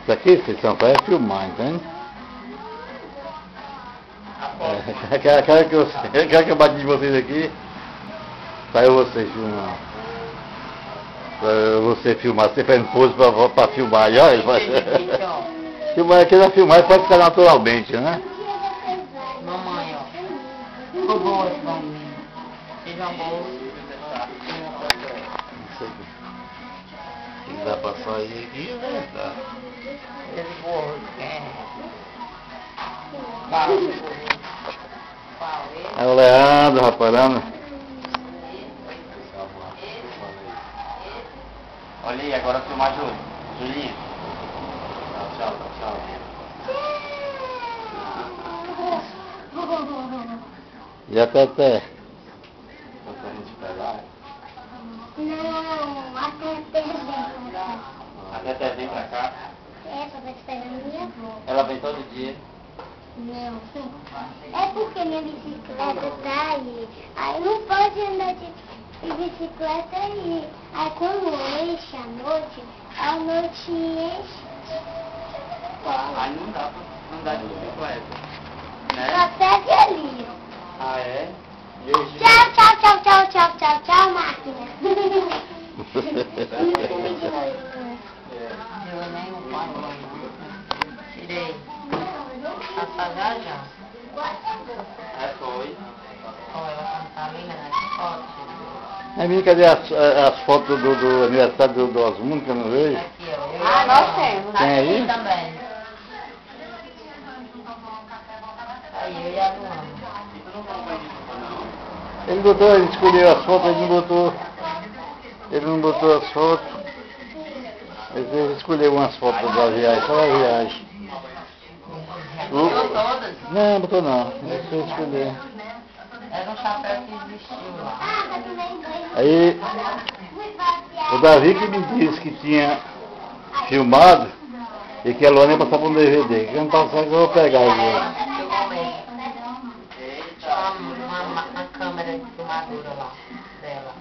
Isso aqui, vocês são para filmar, entende? Aquela que eu bati de vocês aqui, saiu vocês filmando. Pra você filmar, você faz pose pra filmar. E olha, filmar aqui na filmar pode ficar naturalmente, né? Mamãe, ó. Ficou boa esse nome. Seja bom. Não dá pra sair aqui, né? Tá. Ele gordo, é. É o Leandro, rapaz, Leandro. Olha aí, agora filmar Júlio. Julinho. Tchau, tchau. E a Teté? Pra gente pegar. Não, a Teté vem pra cá. A Teté vem pra cá. É, pra esperar minha avó. Ela vem todo dia. Não, é porque minha bicicleta tá aí. Aí não pode andar de bicicleta aí. Aí quando enche à noite enche. Aí não dá pra andar de bicicleta. Né? Só segue ali. Ah, é? E hoje? Tchau, máquina. Eu nem o pai, tirei. Apagar já. É, foi. Olha, ela tá ali, né? Foto. É minha, cadê as fotos do aniversário do Osmundo que eu não vejo? Aqui, ó. Ah, nós temos. Tem aí? Aqui também. Aí, eu e a Luana. Ele escolheu as fotos, ele não botou as fotos. Ele escolheu umas fotos da viagem, só da viagem. Botou todas. Não, botou não. Deixa eu escolher. Era um chapéu que existiu lá. Aí, o Davi que me disse que tinha filmado e que a Luana ia passar para um DVD. Que eu não passar que eu vou pegar agora. Eu comei. Tinha uma câmera de filmadora lá, dela.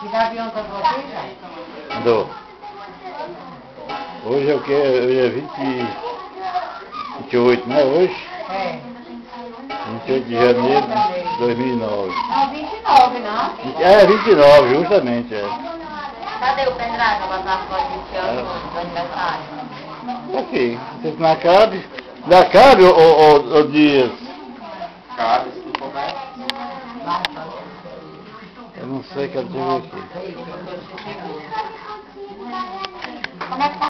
E da avião com você, já? Andou. Hoje é o que? Hoje é 28, né? Hoje? É. 28 de janeiro de 2009. Não, 29, não? É, 29, justamente. É. Cadê o pendrive pra botar a foto de ano do aniversário? Tá aqui. Você não cabe? Não cabe, ô Dias? Cabe, se não couber. Eu não sei, quero ver aqui. Aí, eu chegou. Como é que tá?